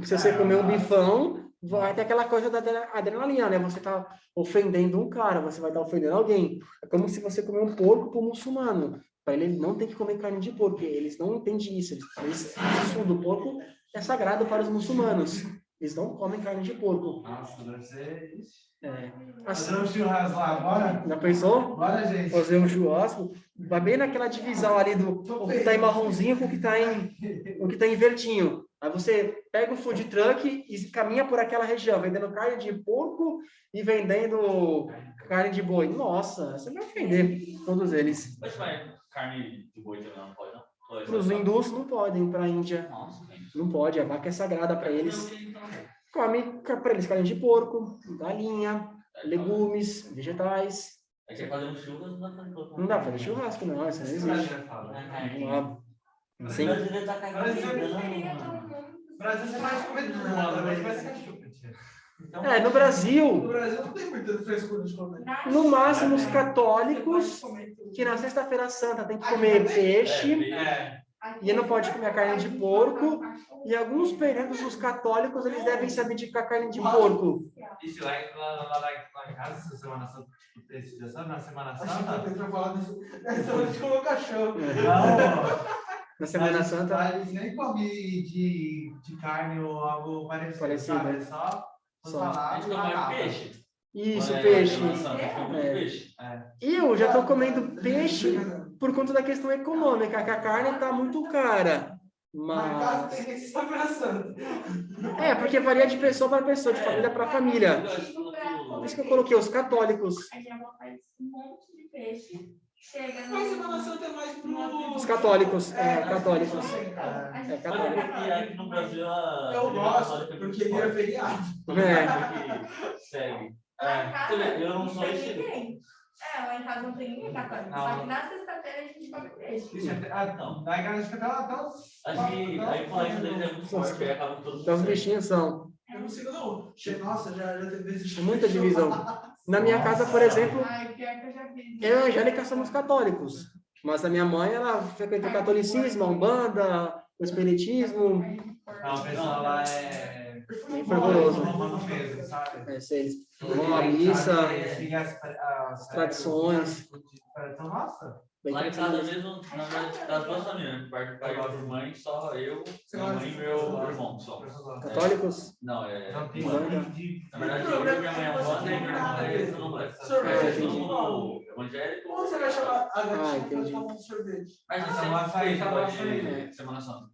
se você comer um bifão, vai ter aquela coisa da adrenalina, né? Você tá ofendendo um cara, você vai estar ofendendo alguém. É como se você comer um porco para um muçulmano. Para ele não tem que comer carne de porco, eles não entendem isso. Isso do porco é sagrado para os muçulmanos. Eles não comem carne de porco. Nossa, deve ser isso. Assim, Fazer um churrasco lá agora? já pensou? Bora, gente. Fazer um churrasco, vai bem naquela divisão ali do o que está em marronzinho com o que está em verdinho. Aí você pega o food truck e caminha por aquela região, vendendo carne de porco e vendendo carne de boi. Nossa, você vai ofender todos eles. Mas carne de boi também não pode, não? Para os hindus não podem, para a Índia Nossa, não pode, a vaca é sagrada para eles. Come para eles carne de porco, galinha, legumes, vegetais. Aí quer fazer um churras, não dá pra colocar. Não dá para fazer churrasco, não, isso não existe. Sim. Brasileiro tá cagando. Brasil você pode comer tudo, mas vai ser cachorro. Então, No No Brasil, Brasil não tem muita frescura de comer. no máximo os católicos, que na sexta-feira santa tem que comer peixe, e não pode comer carne de porco, e alguns períodos os católicos eles devem se abdicar a carne de porco. Isso lá em casa, essa Semana Santa, na Semana Achei que Santa. eu ia falar disso. Essa hora de colocar cachorro. Não, Na Semana Santa, eles nem comem de carne ou algo parecido, sabe? Só a gente come mais peixe. isso, Olha aí, peixe. Semana Santa, a gente come muito peixe. E eu já estou comendo peixe por conta da questão econômica, que a carne está muito cara. Mas casa Mas... tem esse Semana Santa. porque varia de pessoa para pessoa, de família para família. Por isso que eu coloquei os católicos. A minha avó faz um monte de peixe. Chega Mas Semana Santa é mais pro... Os católicos, católicos. Mas católico. aqui no Brasil Eu gosto, porque vira feriado. Segue. Lá em casa, Eu não sou tem esse. ninguém. Lá em casa não tem ninguém católico. Não. Só que na sexta-feira a gente come peixe. Não. Na igreja fica até os... Acho que a influência deles é muito forte, aí acaba todos Então os bichinhos são. Eu não sigo, não. Nossa, já teve vezes... Muita divisão. Na minha casa, por exemplo, Ai, pior que eu já vi. eu e a Angélica somos católicos. Mas a minha mãe, ela frequentou o catolicismo, a Umbanda, o espiritismo. Não, o pessoal lá é... fervoroso. Romano mesmo, sabe? Se eles vão à missa, Seguir as tradições. Nossa. bem Lá em casa tradicionais. mesmo, na verdade, das duas famílias, de parte do pai e de mãe, só eu, minha mãe e meu irmão, só. Católicos? Não, é... Não tem Umbanda. Na verdade, eu e minha mãe é Umbanda e meu irmão é Candomblé. Sorvete. Todo mundo evangélico. Como você vai chamar a gatinha entendi. pra tomar um sorvete? Mas a gente Então, sempre vai sair, fez tá negócio bom, de Semana Santa.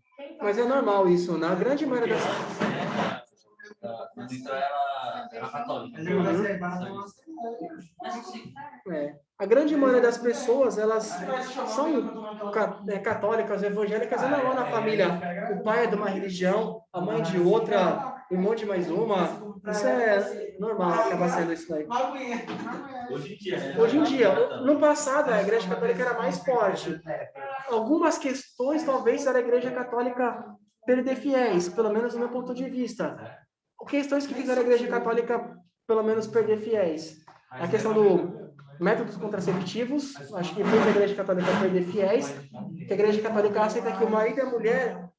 Mas é normal isso. Na grande Porque maioria das... antes, né, a ministra era católica. Mas eu vou ser para Mas assim, A grande maioria das pessoas, elas são católicas, evangélicas, é normal na família. O pai é de uma religião, a mãe de outra, o irmão de mais uma. Isso é normal, acaba sendo isso daí. hoje em dia, né? Hoje em dia, no passado, a igreja católica era mais forte. Algumas questões, talvez, era a igreja católica perder fiéis, pelo menos no meu ponto de vista. Questões que fizeram a igreja católica, pelo menos, perder fiéis. A questão do métodos contraceptivos, acho que fez a Igreja Católica perder fiéis, que a Igreja Católica aceita que o marido e a mulher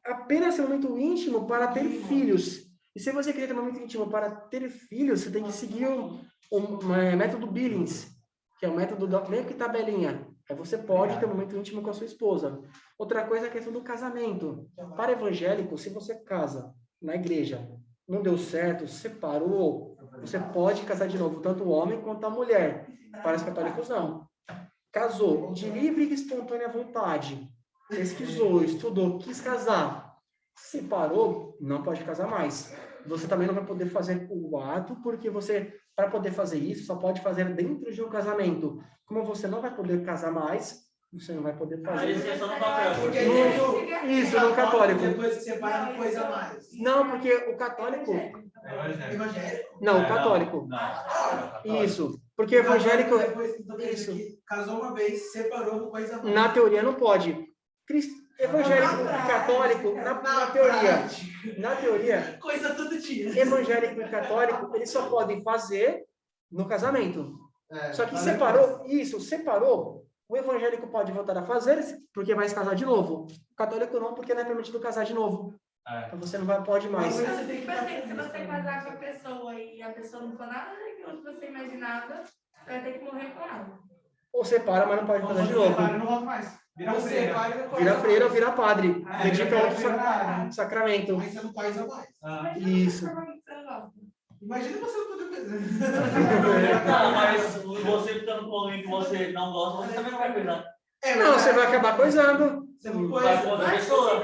apenas tem um momento íntimo para ter filhos. E se você quer ter um momento íntimo para ter filhos, você tem que seguir o método Billings, que é o método meio que tabelinha. Aí você pode ter um momento íntimo com a sua esposa. Outra coisa é a questão do casamento. Para evangélico, se você casa na igreja, não deu certo, separou, você pode casar de novo, tanto o homem quanto a mulher. Para os católicos, não. Casou de livre e espontânea vontade, pesquisou, estudou, quis casar, separou, não pode casar mais. Você também não vai poder fazer o ato, porque você, para poder fazer isso, só pode fazer dentro de um casamento. Como você não vai poder casar mais, você não vai poder fazer. Isso é só no papel. Isso, no católico. Depois que separa, coisa a mais. Não, porque o católico... Evangélico? Não, o católico. Não. Isso. Porque evangélico... Depois que casou uma vez, separou, coisa a mais. Na teoria não pode. Evangélico e católico, na teoria, Coisa todo dia. evangélico e católico, eles só podem fazer no casamento. Só que separou, o evangélico pode voltar a fazer, porque vai se casar de novo. O católico não, porque não é permitido casar de novo. Então você não pode mais. Tipo assim, se você casar com a pessoa e a pessoa não for nada daquilo que você imaginava, você vai ter que morrer com ela. Ou separa, mas não pode casar de novo. Não volta mais. Vira freira ou vira padre. Dedica outro sacramento. Aí você não faz a mais. Isso. Imagina você não poder fazer. Não, mas você ficando com alguém que você não gosta, você também não vai coisar. Não, você vai acabar coisando. Você não Vai com coisa. outra pessoa.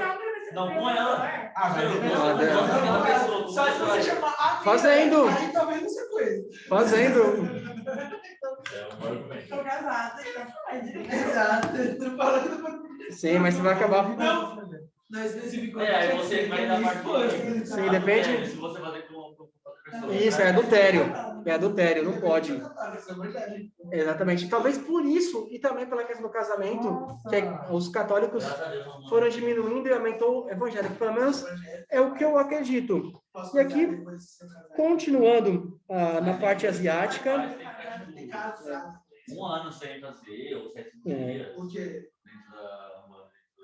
Não com ela. Só se você chamar a Fazendo. Aí talvez não se coisa. Fazendo. Estou casada, então pode. Exato. Tô falando. Sim, mas você vai acabar. Não especificou. Aí você vai dar parte. Sim, depende. Se você fazer com outra pessoa. Isso, é adultério. É adultério, não pode. Isso é verdade. Exatamente. Talvez por isso, e também pela questão do casamento, que os católicos foram diminuindo e aumentou o evangélico. Pelo menos é o que eu acredito. E aqui, continuando na parte asiática. Um ano sem fazer, ou 7 dias. O quê?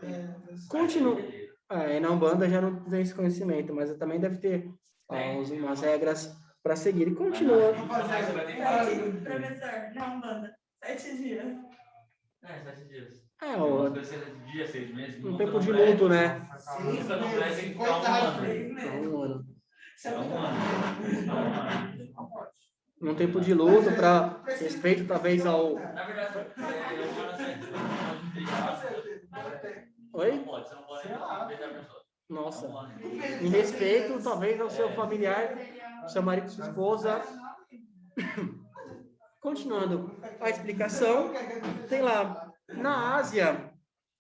Dentro da Continua. Na Umbanda já não tem esse conhecimento, mas também deve ter umas regras para seguir. E continua. Professor, não, banda. 7 dias. 7 dias. Dia, 6 meses. Um tempo de luto, né? Nunca não presta tem que ficar um ano. Um tempo de luto para respeito, talvez, ao... Na verdade, Oi? Não pode, você não pode beijar a pessoa. Nossa. Em respeito, talvez, ao seu familiar, seu marido, sua esposa. Continuando a explicação, tem lá, na Ásia,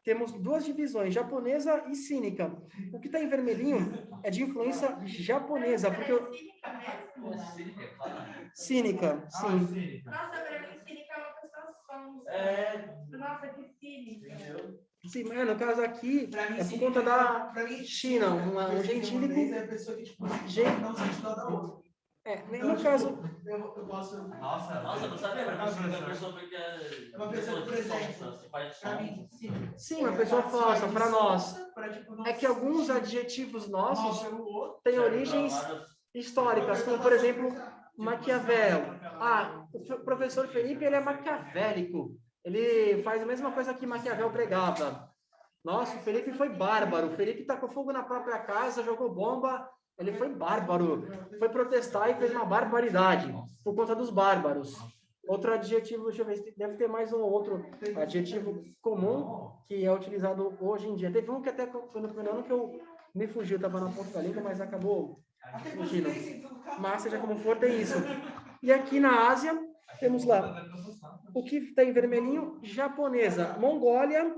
temos duas divisões, japonesa e cínica. O que está em vermelhinho é de influência japonesa, porque... Cínica, sim. Nossa, pra mim, cínica é uma pessoa sonsa. Nossa, que cínica. Sim, mas no caso aqui, é por conta da China, um gentílico... É a pessoa que, tipo, não sente nada da outra. No caso... Eu posso... Nossa, não sabia, mas uma pessoa que É uma pessoa presente. Pra mim, sim. Sim, uma pessoa falsa, para nós. É que alguns adjetivos nossos têm origens históricas, como, por exemplo, Maquiavel. O professor Felipe, ele é maquiavélico. Ele faz a mesma coisa que Maquiavel pregava. Nossa, o Felipe foi bárbaro. O Felipe tacou fogo na própria casa, jogou bomba. Ele foi bárbaro. Foi protestar e fez uma barbaridade por conta dos bárbaros. Outro adjetivo, deixa eu ver, deve ter mais um ou outro adjetivo comum que é utilizado hoje em dia. Teve um que até foi no primeiro ano que eu me fugiu, estava na ponta da língua, mas acabou fugindo. Mas, seja como for, tem isso. E aqui na Ásia, temos lá o que tem em vermelhinho, japonesa, Mongólia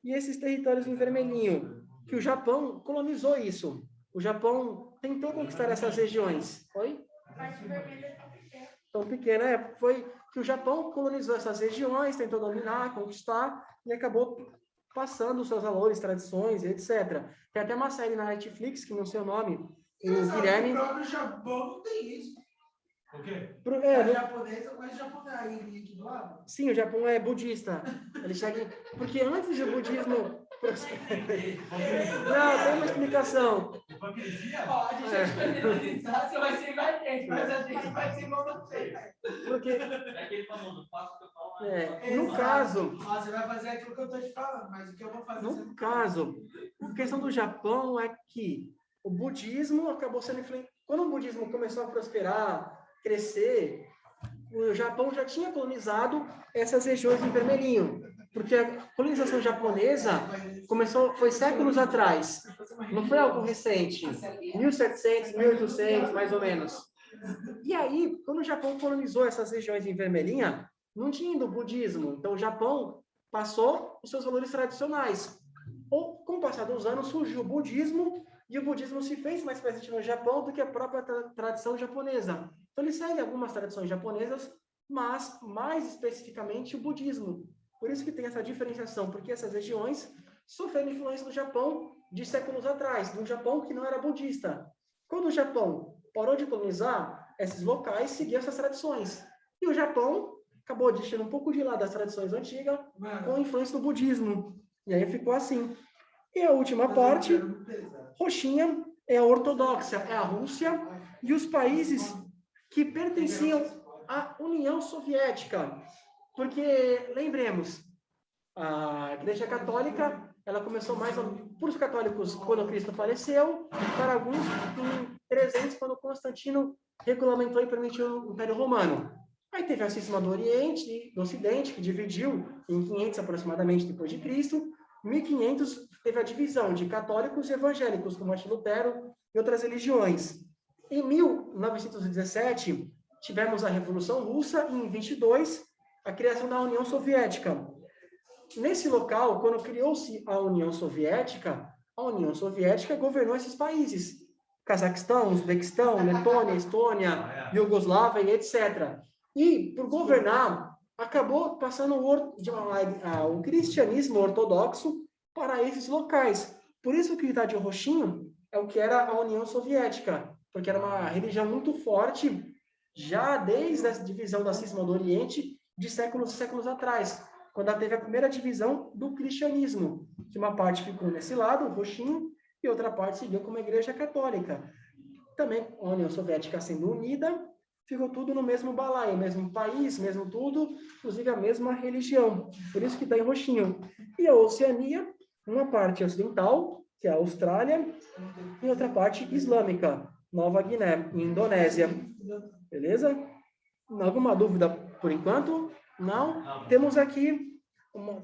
e esses territórios em vermelhinho, que o Japão colonizou isso. O Japão tentou conquistar essas regiões. Oi? A parte vermelha é tão pequena. Tão pequena, foi que o Japão colonizou essas regiões, tentou dominar, conquistar e acabou passando os seus valores, tradições, etc. Tem até uma série na Netflix, que não sei o nome, o Guilherme... O próprio Japão não tem isso. O quê? É japonesa, mas japonês aí aqui do lado. Sim, o Japão é budista. Ele chega... Porque antes do budismo... Não, tem uma explicação. Hipocrisia? Ó, a gente vai finalizar, você vai ser igual a gente, mas a gente vai ser igual a você. Porque, É aquele famoso, faço o que eu falo, mas no caso... Ó, você vai fazer aquilo que eu tô te falando, mas o que eu vou fazer... você No não caso, a questão do Japão é que o budismo acabou sendo influenciado. Quando o budismo começou a prosperar, crescer, o Japão já tinha colonizado essas regiões em vermelhinho. Porque a colonização japonesa foi séculos atrás. Não foi algo recente. 1700, 1800, mais ou menos. E aí, quando o Japão colonizou essas regiões em vermelhinha, não tinha ainda o budismo. Então, o Japão passou os seus valores tradicionais. Com o passar dos anos, surgiu o budismo, e o budismo se fez mais presente no Japão do que a própria tradição japonesa. Então, ele segue algumas tradições japonesas, mas, mais especificamente, o budismo. Por isso que tem essa diferenciação, porque essas regiões sofreram influência do Japão de séculos atrás, de um Japão que não era budista. Quando o Japão parou de colonizar, esses locais seguiam essas tradições. E o Japão acabou deixando um pouco de lado as tradições antigas com a influência do budismo. E aí ficou assim. E a última parte, roxinha, é a ortodoxa, é a Rússia e os países que pertenciam à União Soviética. Porque, lembremos, a Igreja Católica, ela começou mais por os católicos quando Cristo faleceu, para alguns em 300, quando Constantino regulamentou e permitiu o Império Romano. Aí teve a cisma do Oriente e do Ocidente, que dividiu em 500 aproximadamente depois de Cristo. 1500 teve a divisão de católicos e evangélicos, como Martim Lutero e outras religiões. Em 1917, tivemos a Revolução Russa e em 22, a criação da União Soviética. Nesse local, quando criou-se a União Soviética governou esses países. Cazaquistão, Uzbequistão, Letônia, Estônia, Iugoslávia e etc. E, por governar, acabou passando o cristianismo ortodoxo para esses locais. Por isso que está de roxinho é o que era a União Soviética, porque era uma religião muito forte, já desde a divisão da cisma do Oriente, de séculos e séculos atrás, quando teve a primeira divisão do cristianismo, que uma parte ficou nesse lado, o roxinho, e outra parte seguiu como a Igreja Católica. Também a União Soviética sendo unida, ficou tudo no mesmo balaio, mesmo país, mesmo tudo, inclusive a mesma religião. Por isso que está em roxinho. E a Oceania, uma parte ocidental, que é a Austrália, e outra parte islâmica, Nova Guiné, Indonésia. Beleza? Alguma dúvida por enquanto? Não? Temos aqui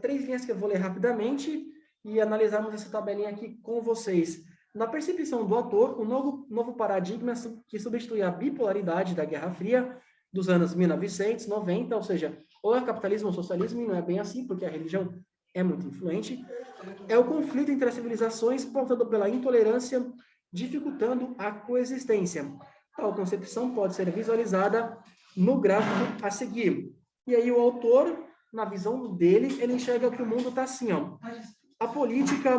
3 linhas que eu vou ler rapidamente e analisarmos essa tabelinha aqui com vocês. Na percepção do autor, o novo paradigma que substitui a bipolaridade da Guerra Fria dos anos 1990, ou seja, ou é capitalismo ou socialismo, e não é bem assim, porque a religião é muito influente, é o conflito entre as civilizações pautado pela intolerância, dificultando a coexistência. Tal concepção pode ser visualizada no gráfico a seguir. E aí o autor, na visão dele, ele enxerga que o mundo está assim, ó. A política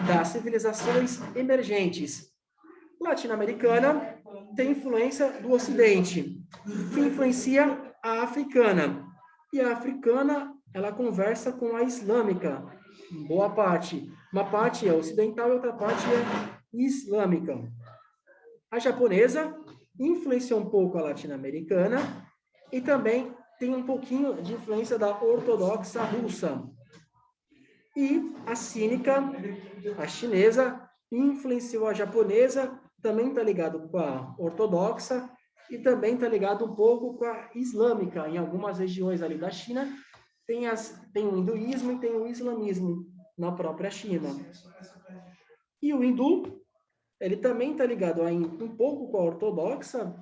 das civilizações emergentes latino-americana tem influência do Ocidente, que influencia a africana. E a africana, ela conversa com a islâmica, boa parte. Uma parte é ocidental e outra parte é islâmica. A japonesa influenciou um pouco a latino-americana e também tem um pouquinho de influência da ortodoxa russa. E a cínica, a chinesa, influenciou a japonesa, também está ligado com a ortodoxa e também está ligado um pouco com a islâmica. Em algumas regiões ali da China, tem o hinduísmo e tem o islamismo na própria China. E o hindu, ele também está ligado um pouco com a ortodoxa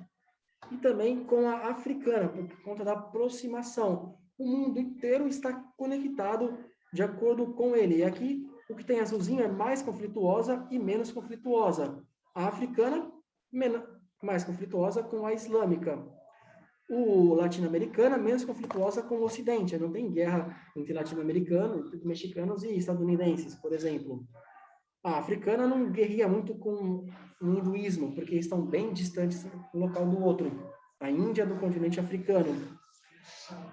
e também com a africana, por conta da aproximação. O mundo inteiro está conectado de acordo com ele. E aqui, o que tem azulzinho é mais conflituosa e menos conflituosa. A africana, mais conflituosa com a islâmica. O latino-americana, menos conflituosa com o ocidente. Não tem guerra entre latino-americanos, mexicanos e estadunidenses, por exemplo. A africana não guerria muito com o hinduísmo, porque estão bem distantes um local do outro. a Índia do continente africano.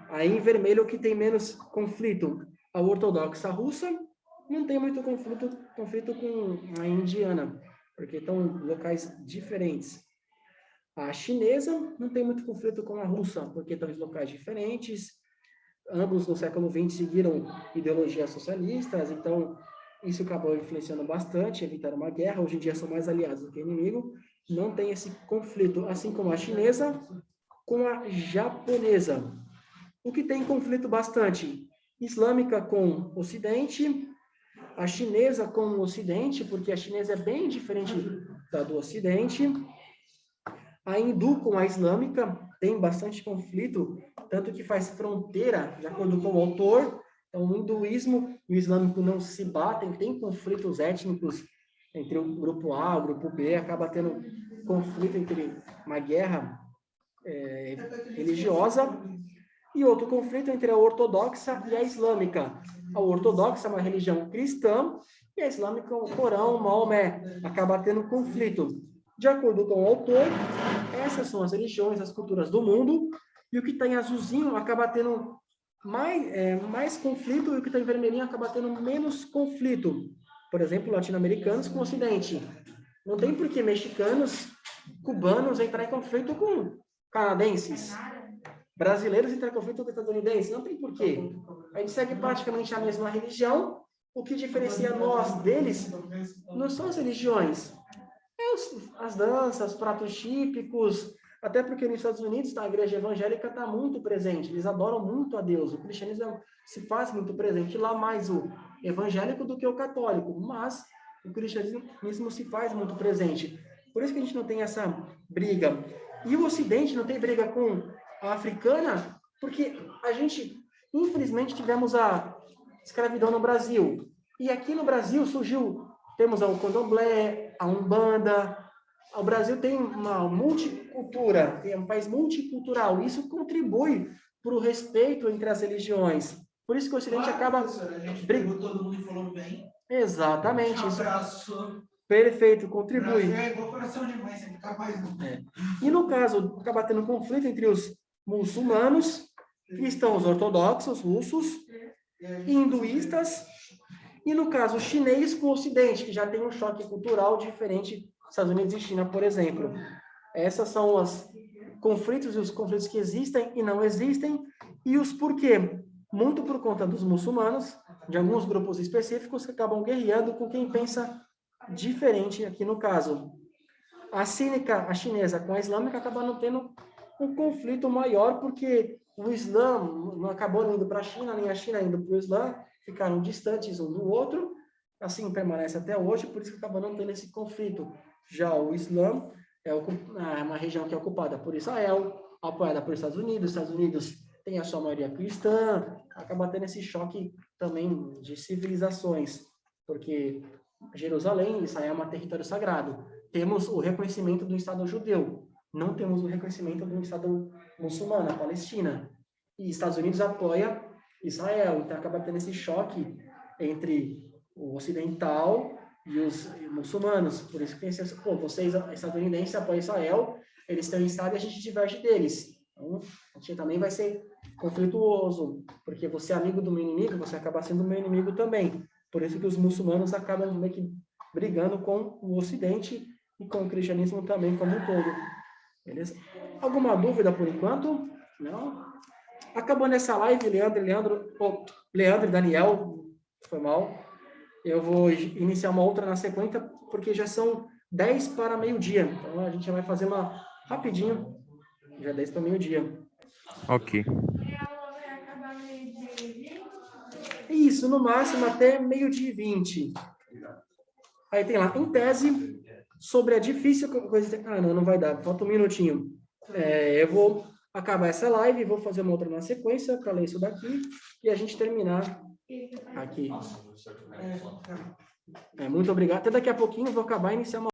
Aí em vermelho, o que tem menos conflito, a ortodoxa russa, não tem muito conflito com a indiana, porque estão em locais diferentes. A chinesa não tem muito conflito com a russa, porque estão em locais diferentes. Ambos no século XX seguiram ideologias socialistas, então isso acabou influenciando bastante, evitaram uma guerra. Hoje em dia são mais aliados do que inimigo. Não tem esse conflito, assim como a chinesa com a japonesa. O que tem conflito bastante? Islâmica com o Ocidente, a chinesa com o Ocidente, porque a chinesa é bem diferente da do Ocidente. A hindu com a islâmica tem bastante conflito, tanto que faz fronteira, de acordo com o autor. Então, o hinduísmo e o islâmico não se batem, tem conflitos étnicos entre o grupo A e o grupo B, acaba tendo conflito entre uma guerra religiosa, e outro conflito entre a ortodoxa e a islâmica. A ortodoxa é uma religião cristã, e a islâmica é o Corão, Maomé. Acaba tendo conflito. De acordo com o autor, essas são as religiões, as culturas do mundo, e o que está em azulzinho acaba tendo mais conflito, e o que está em vermelhinho acaba tendo menos conflito. Por exemplo, latino-americanos com o Ocidente. Não tem por que mexicanos, cubanos entrar em conflito com canadenses. Brasileiros entrar em conflito com estadunidenses. Não tem por quê. A gente segue praticamente a mesma religião. O que diferencia nós deles não são as religiões. As danças, os pratos típicos, até porque nos Estados Unidos a igreja evangélica está muito presente, eles adoram muito a Deus, o cristianismo se faz muito presente lá, mais o evangélico do que o católico, mas o cristianismo se faz muito presente, por isso que a gente não tem essa briga. E o Ocidente não tem briga com a africana, porque a gente, infelizmente, tivemos a escravidão no Brasil, e aqui no Brasil temos o candomblé, a umbanda. O Brasil tem uma multicultura, é um país multicultural. Isso contribui para o respeito entre as religiões. Por isso que o Ocidente acaba... A gente pegou todo mundo e falou bem. Exatamente. Um abraço. Perfeito, contribui. Brasil é igual coração de mãe, sempre capaz. E no caso, acaba tendo conflito entre os muçulmanos, cristãos ortodoxos, russos, hinduístas, e no caso chinês com o Ocidente, que já tem um choque cultural diferente dos Estados Unidos e China, por exemplo. Essas são os conflitos e os conflitos que existem e não existem, e os porquê. Muito por conta dos muçulmanos, de alguns grupos específicos que acabam guerreando com quem pensa diferente aqui no caso. A chinesa com a islâmica acaba não tendo um conflito maior, porque o Islã não acabou indo para a China, nem a China indo para o Islã, ficaram distantes um do outro, assim permanece até hoje, por isso que acaba não tendo esse conflito. Já o Islã é uma região que é ocupada por Israel, apoiada por Estados Unidos tem a sua maioria cristã, acaba tendo esse choque também de civilizações, porque Jerusalém, Israel é um território sagrado. Temos o reconhecimento do Estado judeu, não temos o reconhecimento do Estado muçulmano, a Palestina. E Estados Unidos apoia Israel, então acaba tendo esse choque entre o ocidental e os muçulmanos. Por isso que tem esse, vocês, estadunidenses, apoiam Israel, eles têm um Estado e a gente diverge deles. Então, a gente também vai ser conflituoso, porque você é amigo do meu inimigo, você acaba sendo meu inimigo também. Por isso que os muçulmanos acabam meio que brigando com o Ocidente e com o cristianismo também como um todo. Beleza? Alguma dúvida por enquanto? Não? Acabou nessa live, Leandro e Daniel, foi mal. Eu vou iniciar uma outra na sequência, porque já são 10 para meio-dia. Então, a gente vai fazer uma rapidinho, já 10 para meio-dia. Ok. E a aula vai acabar meio-dia e 20? Isso, no máximo até meio-dia e 20. Aí tem lá, em tese, sobre a difícil coisa... Ah, não vai dar, falta um minutinho. Eu vou acabar essa live, vou fazer uma outra na sequência para ler isso daqui e a gente terminar aqui. Muito obrigado. Até daqui a pouquinho eu vou acabar e iniciar uma